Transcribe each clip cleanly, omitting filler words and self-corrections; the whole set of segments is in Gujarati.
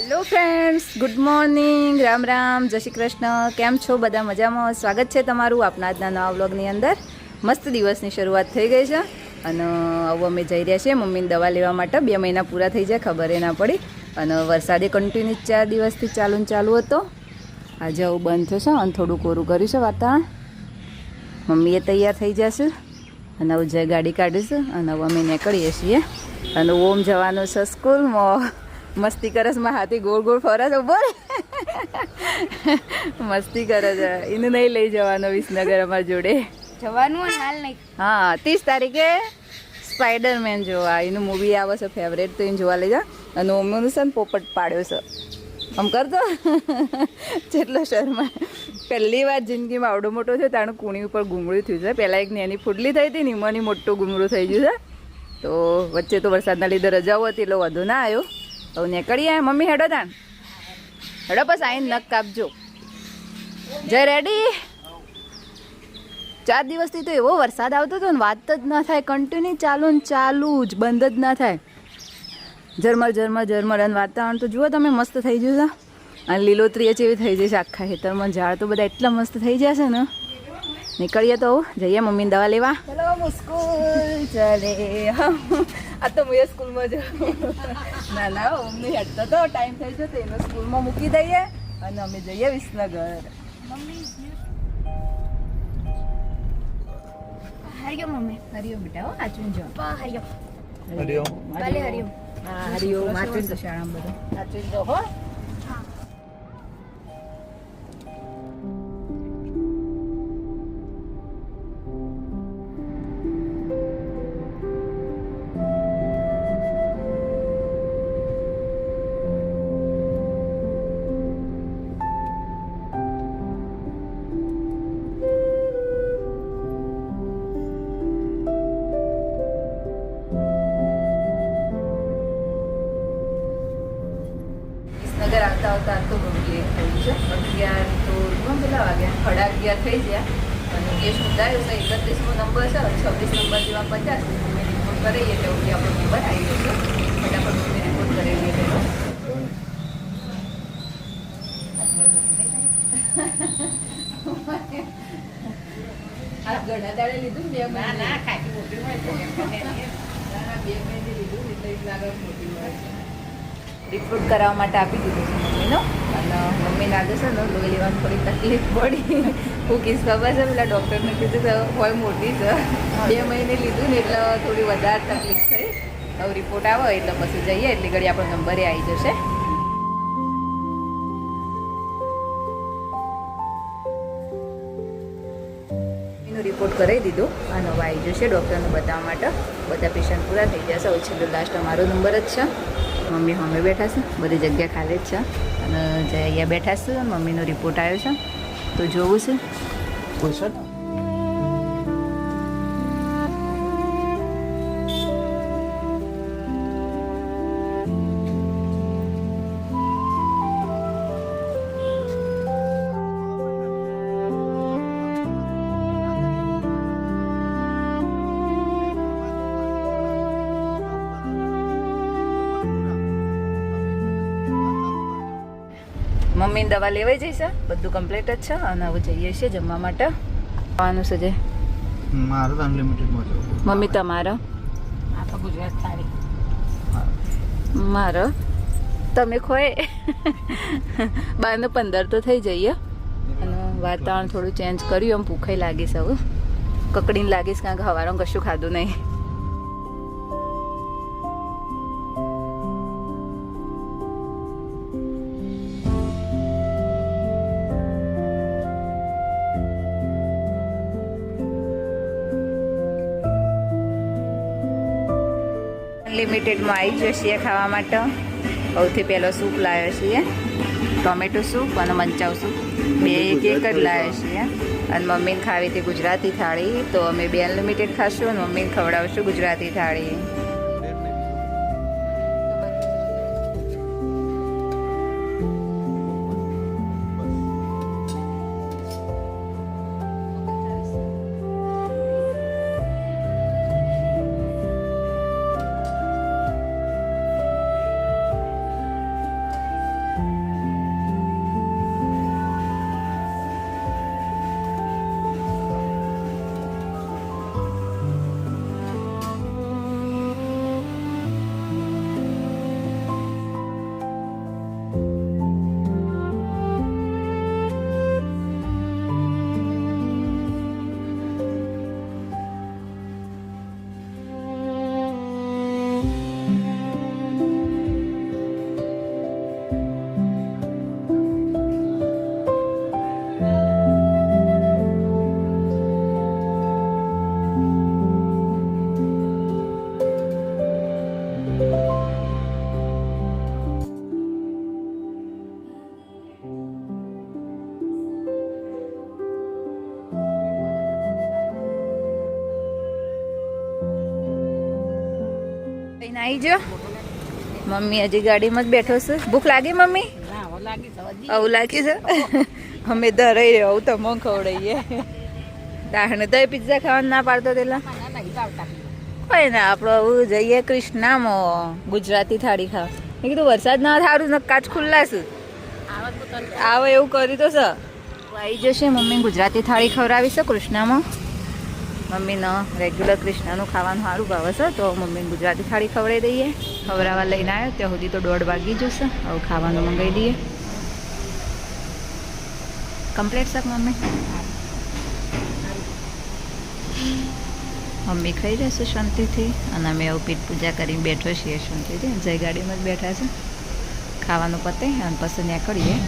Hello friends, good morning, Ram Ram, જય શ્રી કૃષ્ણ. કેમ છો બધા? મજામાં? સ્વાગત છે તમારું આપણા આજના નવા વ્લોગની અંદર. મસ્ત દિવસની શરૂઆત થઈ ગઈ છે અને હવે અમે જઈ રહ્યા છીએ મમ્મીની દવા લેવા માટે. 2 મહિના પૂરા થઈ જાય ખબર ના પડી અને વરસાદે કન્ટિન્યુ 4 દિવસથી ચાલુ હતો. આજે આવું બંધ થશે અને થોડું કોરું કર્યું છે વાતાવરણ. મમ્મીએ તૈયાર થઈ જશે અને હવે જય ગાડી કાઢીશું અને હવે અમે નીકળીએ છીએ અને ઓમ જવાનું છે સ્કૂલમાં. મસ્તી કરે છે, હાથી ગોળ ગોળ ફરે છે. બોલ મસ્તી કરે છે. એને નહીં લઈ જવાનો વિસનગર અમારી જોડે જવાનું હાલ નહીં. હા, 30 તારીખે સ્પાઈડરમેન જોવા એનું મૂવી આવે છે ફેવરેટ, તો એને જોવા લઈ જા. અને ઓમનું છે ને પોપટ પાડ્યો છે. આમ કરતો જેટલો શર્મા. પહેલી વાર જિંદગીમાં આવડો મોટો છે તાણું કુણી ઉપર ગુમડું થયું છે. પહેલાં એક નાની ફૂડલી થઈ હતી ને એમાંની મોટું ગુમડું થઈ ગયું છે. તો વચ્ચે તો વરસાદના લીધે રજાઓ હતી એટલે વધુ ના આવ્યો. હવે નીકળીએ. મમ્મી હેડો તાણ હેડો, બસ આઈને નખ કાપજો. જય રેડી. 4 દિવસથી તો એવો વરસાદ આવતો હતો ને વાત જ ના થાય. કન્ટિન્યુ ચાલુ જ, બંધ જ ના થાય. ઝરમર અને વાતાવરણ તો જુઓ તમે, મસ્ત થઈ ગયું છે. અને લીલોતરી જેવી થઈ જશે આખા ખેતરમાં. ઝાડ તો બધા એટલા મસ્ત થઈ જશે ને. નીકળીએ તો જઈએ મમ્મીને દવા લેવા. ચલો સ્કૂલ ચાલે. આ તો હું સ્કૂલમાં જાઉં. ના મમ્મી હેડતો તો ટાઈમ થઈ જતો એને સ્કૂલમાં મૂકી દઈએ અને અમે જઈએ વિસનગર. હરિયો મમ્મી. હરિયો બેટા, હો સાચું જો. હરિયો. ભલે હરિયો. હા હરિયો સાચું તો શાળામાં બધું સાચું જો. હો નગર આવતા તો ઘણું લેટ થયું છે. 11 તો કેટલા વાગ્યા? 11:30 થઈ ગયા. અને કેસ નોંધાયો છે. 31મો નંબર છે. 26 નંબર જેવા 50. અમે રિપોર્ટ કરાવીએ એટલે ઓકે આપણો નંબર આવી ગયો છે. ફટાફટ અમે રિપોર્ટ કરેલી પેલો. આ ગળા દાડે લીધું ને 2 મહિને. ના ખાટી મોટી હોય તો 2 મહિને લીધું એટલે આગળ મોટી હોય છે. રિપોર્ટ કરાવવા માટે આપી દીધું છે મમ્મીનો. અને મમ્મીને આજે છે ને લોહી લેવાની થોડી તકલીફ પડી. હું કીસ ખબર છે, પેલા ડૉક્ટરને કીધું તો હોય મોટી છે. 2 મહિને લીધું ને એટલે થોડી વધારે તકલીફ થઈ. હવે રિપોર્ટ આવે એટલે પછી જઈએ એટલી ઘડી આપણો નંબરે આવી જશે. એનો રિપોર્ટ કરાવી દીધો અને હવે આવી જશે ડૉક્ટરને બતાવવા માટે. બધા પેશન્ટ પૂરા થઈ જશે. હવે છેલ્લો લાસ્ટ અમારો નંબર જ છે. મમ્મી સામે બેઠા છે, બધી જગ્યા ખાલી જ છે અને જે અહીંયા બેઠા છે. મમ્મીનો રિપોર્ટ આવ્યો છે તો જોવું છે. મમ્મીની દવા લેવાઈ જઈશે, બધું કમ્પ્લીટ જ છે અને હવે જઈએ છીએ જમવા માટે. ખાવાનું છે જે મારો તો અનલિમિટેડ મોજો. મમ્મી તમારો? આ તો ગુજરાત થાળી. મારો તમે ખોય. 12 ને 15 તો થઈ જઈએ અને વાતાવરણ થોડું ચેન્જ કર્યું. આમ ભૂખાઈ લાગીશ, હવે કકડીને લાગીશ કારણ કે સવારમાં કશું ખાધું નહીં. અનલિમિટેડમાં આવી જઈએ ખાવા માટે. સૌથી પહેલો સૂપ લાવ્યો છીએ, ટોમેટો સૂપ અને મંચાવ સૂપ. 2 એક જ લાવ્યા છીએ. અને મમ્મીને ખાવી હતી ગુજરાતી થાળી, તો અમે 2 અનલિમિટેડ ખાશું અને મમ્મીને ખવડાવશું ગુજરાતી થાળી. લઈને આવી જો. મમ્મી હજી ગાડીમાં જ બેઠો છે. ભૂખ લાગી મમ્મી? આવું લાગી છે. અમે ધરાઈ રહ્યો આવું તો મગ ખવડાવીએ. દાહને તો પિઝા ખાવાનું ના પાડતો તેલા કોઈ ના આપણે આવું જઈએ કૃષ્ણામાં ગુજરાતી થાળી ખાવ. મેં કીધું વરસાદ ના સારું ને કાચ ખુલ્લા છે આવે એવું કર્યું તો સર આવી જશે. મમ્મી ગુજરાતી થાળી ખવડાવી છે કૃષ્ણામાં. મમ્મીને રેગ્યુલર કૃષ્ણાનું ખાવાનું સારું ભાવે છે તો મમ્મીને ગુજરાતી થાળી ખવડાવી દઈએ. ખવડાવવા લઈને આવ્યો ત્યાં સુધી તો 1:30 વાગી જશે. હવે ખાવાનું મંગાવી દઈએ. કમ્પ્લીટ શાક મમ્મી? મમ્મી ખાઈ રહેશે શાંતિથી અને અમે એવું પીઠ પૂજા કરીને બેઠો છીએ શાંતિથી. જય ગાડીમાં જ બેઠા છે. ખાવાનું પતે અને પછી ત્યાં કરીએ.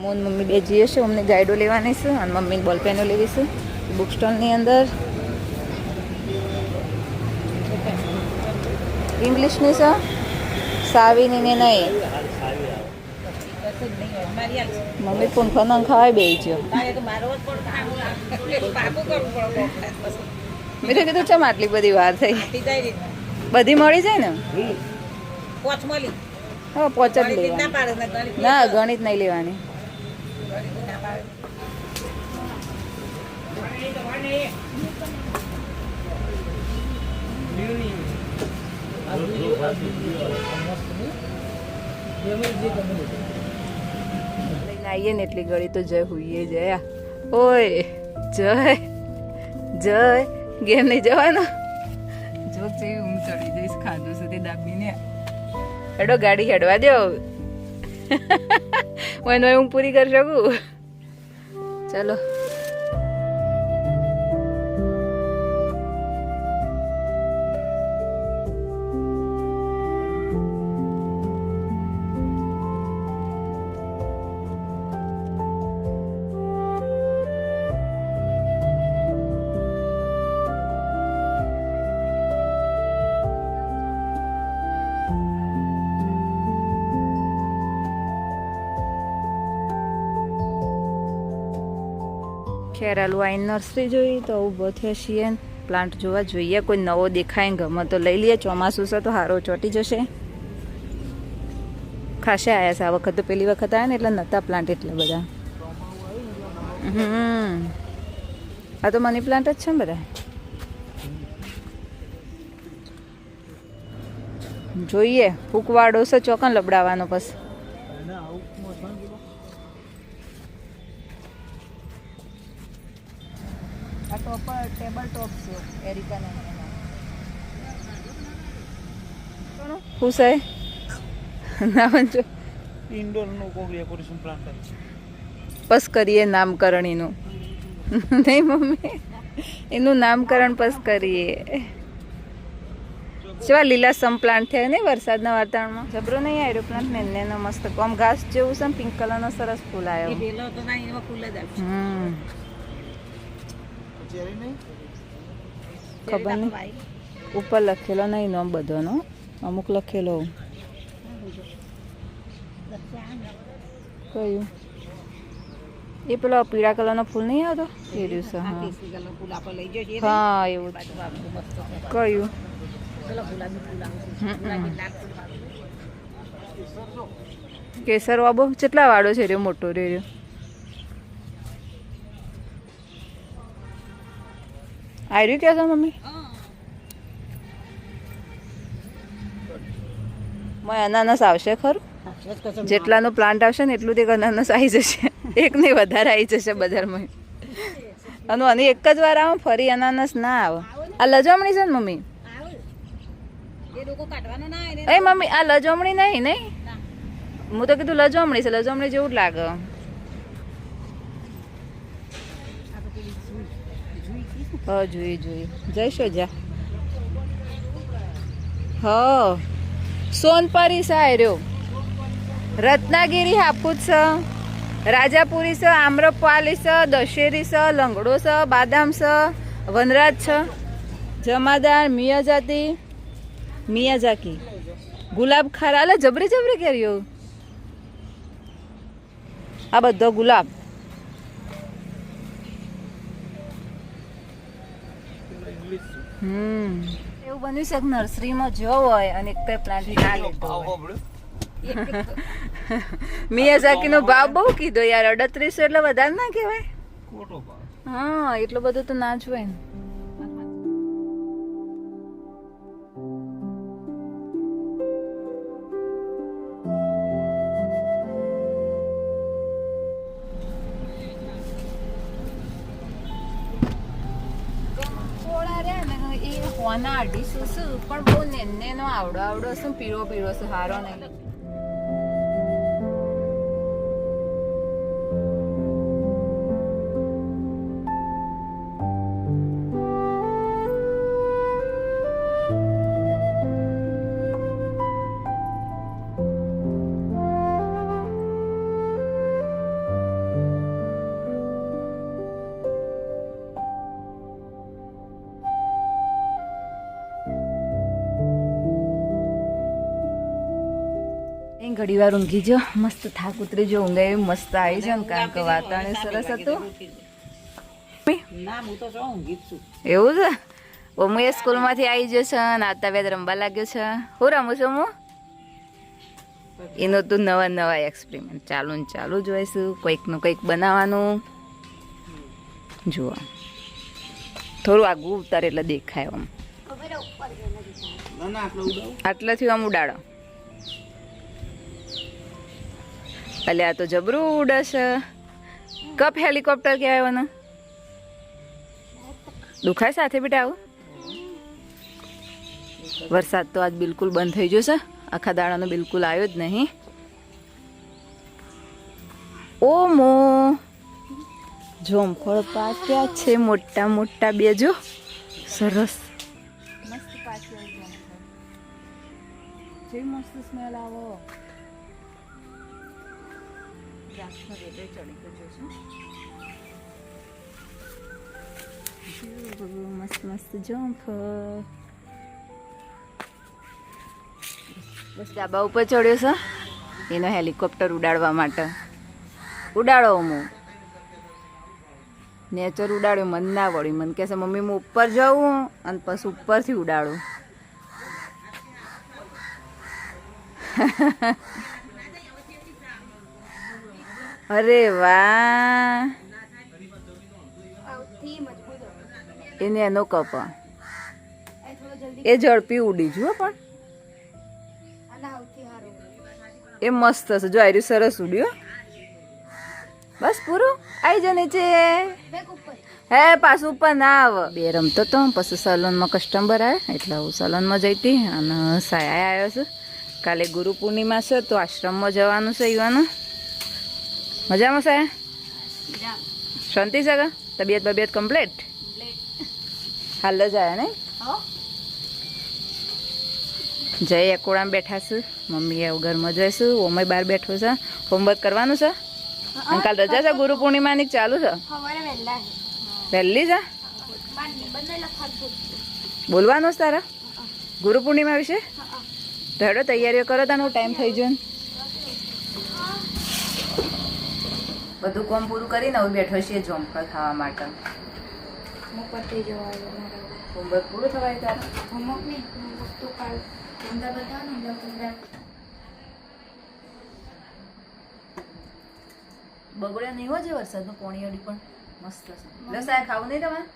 મોન મમ્મી બે જઈએ છે. અમને ગાઈડો લેવાની છે અને મમ્મીને બોલપેનો લેવી છે બુક સ્ટોલની અંદર. ઇંગ્લિશની છે સાવીની ને નહીં. મમ્મી પૂંખવાનો ખાવાય બે છે. મેં તો કીધું ચમ આટલી બધી વાર થઈ. બધી મળી જાય ને? હા પોચ જ લેવાની. ના ગણિત નહીં લેવાની. આવીએ ને એટલી ઘડી તો જય હુઈએ જયા. ઓય જય જય ઘેર નહીં જવાનો. જો જેવી ઊંઘ ચડી જઈશ ખાધું સુધી દાબીને. હેડો ગાડી હેડવા દો. હું ઊંઘ પૂરી કરી શકું. ચાલો ખેરાલુ આઈન નર્સરી જોઈ તો ઊભો થયા છીએ. પ્લાન્ટ જોવા જોઈએ કોઈ નવો દેખાય ગમે તો લઈ લઈએ. ચોમાસું છે તો હારો ચોટી જશે. ખાસે આવ્યા છે આ વખત. તો પેલી વખત આવ્યા ને એટલે નહોતા પ્લાન્ટ એટલા બધા. આ તો મની પ્લાન્ટ જ છે ને બધા. જોઈએ ફૂકવાડો છે ચોકન લબડાવવાનો પછી. આ ટોપર ટેબલ ટોપ છે એરિકાના. શું છે ના જો ઇન્ડોરનો કોઈ ડેકોરેશન પ્લાન્ટ પસ કરીએ નામકરણ એનું. નહીં મમ્મી એનું નામકરણ પસ કરીએ. જેવા લીલાસમ પ્લાન્ટ થયા ને વરસાદના વાતાવરણમાં. જબરો નહીં આવ્યો પ્લાન્ટ ને એનો મસ્ત આમ ઘાસ જેવું છે. પિંક કલરનો સરસ ફૂલ આવ્યો. ખબર નહીં ઉપર લખેલો નહીં નો બધોનો. અમુક લખેલો કયું એ પેલો પીળા કલરનો ફૂલ નહીં આવતો એ દિવસે. હા એવું કયું કેસર વાબો કેટલા વાળો છે રે? મોટો રે આર્યું કે છે મમ્મી? અનાનસ આવશે ખરું? જેટલાનો પ્લાન્ટ આવશે ને એટલું એક અનાનસ આવી જશે. એક નહીં વધારે આવી જશે બજારમાં. અને આની એક જ વાર આવે ફરી અનાનસ ના આવે. આ લજામણી છે ને મમ્મી? એ મમ્મી આ લજમણી નહીં નહીં હું તો કીધું લજમણી છે લજમણી જેવું જ લાગે જોઈ જોઈ જઈશો જા હ સોનપરી છે આર્યો રત્નાગીરી હાપુસ છે રાજાપુરી છે આમ્રપાલી છે દશેરી છે લંગડો છે બાદામ છે વનરાજ છે જમાદાર મિયાઝાકી ગુલાબ ખારા અલે જબરી જબરી કર્યો આ બધો ગુલાબ એવું બન્યું છે કે નર્સરીમાં જો હોય અને એક કઈ પ્લાન્ટ ના લેતો હોય મિયાઝાકી નો ભાવ બહુ કીધો યાર 3800 એટલે વધારે ના કહેવાય હા એટલો બધો તો ના જ હોય ને કોના 250 શું પણ બહુ નેનો આવડો શું પીળો શું હારો નહીં ઘડી વાર ઊંઘી જો મસ્ત થાક ઉતરી જો ઊંઘ એવી મસ્ત આવી છે ને કારણ કે વાતાવરણ સરસ હતું એવું છે હું એ સ્કૂલમાંથી આવી જશે ને આતા વેદ રમવા લાગ્યો છે હું રમું છું હું એનો તું નવા એક્સપેરિમેન્ટ ચાલુ જોઈશું કંઈકનું કંઈક બનાવવાનું જુઓ થોડું આગું ઉતારે એટલે દેખાય આમ આટલાથી આમ ઉડાડો એટલે આ તો જબરું ઉડે છે કપ હેલિકોપ્ટર કહેવાય મને દુખાય સાથે બેટા આવું વરસાદ તો આજ બિલકુલ બંધ થઈ ગયો છે આખા દાડાનો બિલકુલ આવ્યો જ નહીં ઓમો જોમફળ પાક્યા છે મોટા બે જો સરસ મસ્ત પાક્યા જે મસ્ત સ્મેલ આવો મસ્ત જોમફળ બસ ડાબા ઉપર ચડ્યો છે એનો હેલિકોપ્ટર ઉડાડવા માટે ઉડાડો હું નેચર ઉડાડ્યો મન ના વળ્યું મને કહે છે મમ્મી હું ઉપર જાઉં અને પછી ઉપરથી ઉડાડું અરે વાહ એને એનો કપ એ ઝડપી ઉડી જુઓ પણ એ મસ્ત હશે જો આર્યું સરસ ઉડ્યું બસ પૂરું આવી જા નીચે હે પાછું ઉપર ના આવે બે રમતો તો પછી સલૂનમાં કસ્ટમર આવે એટલે હું સલૂનમાં જઈતી અને સાયા આવ્યો છે કાલે ગુરુ પૂર્ણિમા છે તો આશ્રમમાં જવાનું છે યુવાનું મજામાં સાયા શાંતિ છે કે તબિયત કમ્પ્લીટ હાલ જ આવ્યા ને જય એકોડામાં બેઠા છું મમ્મી એવું ઘરમાં જઈશું ઓમય બહાર બેઠો છે હોમવર્ક કરવાનું છે અને કાલ રજા છે ગુરુ પૂર્ણિમાની ચાલુ છે વહેલી છે બોલવાનું છે તારા ગુરુ પૂર્ણિમા વિશે હેડો તૈયારીઓ કરો તાનો ટાઈમ થઈ ગયો બધું કામ પૂરું કરીને હવે બેઠો છીએ જોમફળ ખાવા માટે હોમવર્ક પૂરું થવાય તારા બગડ્યા નહીં હોય છે વરસાદનું પોણી અડી પણ મસ્ત છે બસ આ ખાવું નહીં તમારે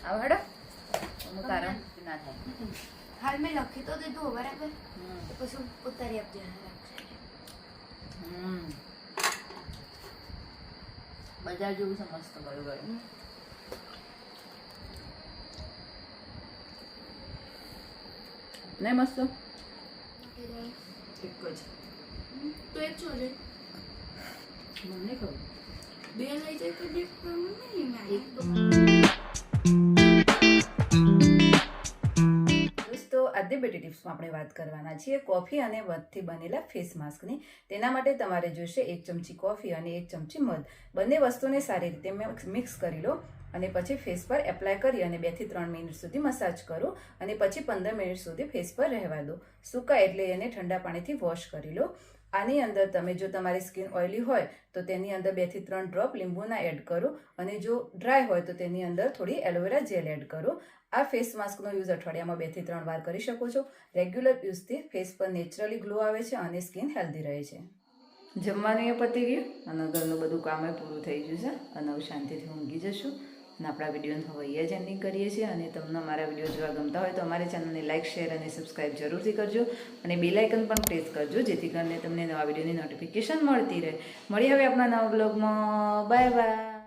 આવો હેડો હું તારા ના થાય હાલ મેં લખી તો દીધું બરાબર પછી ઉતારી આપજે બજાર જેવું છે મસ્ત બરોબર નહીં મસ્ત ઓકે ગાઈસ એક જ તો એક છો રે મને નહીં ખબર બે લઈ જાય તો બે પ્રમાણ નહીં એક તો દોસ્તો આજે બેટી ટિપ્સમાં આપણે વાત કરવાના છીએ કોફી અને મધથી બનેલા ફેસ માસ્કની. તેના માટે તમારે જોઈશે 1 ચમચી કોફી અને 1 ચમચી મધ. બંને વસ્તુને સારી રીતે મિક્સ કરી લો અને પછી ફેસ પર એપ્લાય કરી અને 2 થી 3 મિનિટ સુધી મસાજ કરો અને પછી 15 મિનિટ સુધી ફેસ પર રહેવા દો. સૂકાય એટલે એને ઠંડા પાણીથી વોશ કરી લો. આની અંદર તમે જો તમારી સ્કિન ઓઇલી હોય તો તેની અંદર 2 થી 3 ડ્રોપ લીંબુના એડ કરો અને જો ડ્રાય હોય તો તેની અંદર થોડી એલોવેરા જેલ એડ કરો. આ ફેસ માસ્કનો યુઝ અઠવાડિયામાં 2 થી 3 વાર કરી શકો છો. રેગ્યુલર યુઝથી ફેસ પર નેચરલી ગ્લો આવે છે અને સ્કિન હેલ્ધી રહે છે. જમવાનું એ પતી ગયું અને ઘરનું બધું કામ પૂરું થઈ ગયું છે અને હવે શાંતિથી ઊંઘી જશું. અને આપણા વિડીયોને હવે અહીંયા જ એન્ડિંગ કરીએ છીએ. અને તમને અમારા વિડીયો જોવા ગમતા હોય તો અમારી ચેનલને લાઇક શેર અને સબસ્ક્રાઈબ જરૂરથી કરજો અને બેલ આઇકન પણ પ્રેસ કરજો જેથી કરીને તમને નવા વિડીયોની નોટિફિકેશન મળતી રહે. મળીએ હવે આપણા નવા બ્લોગમાં. Bye bye.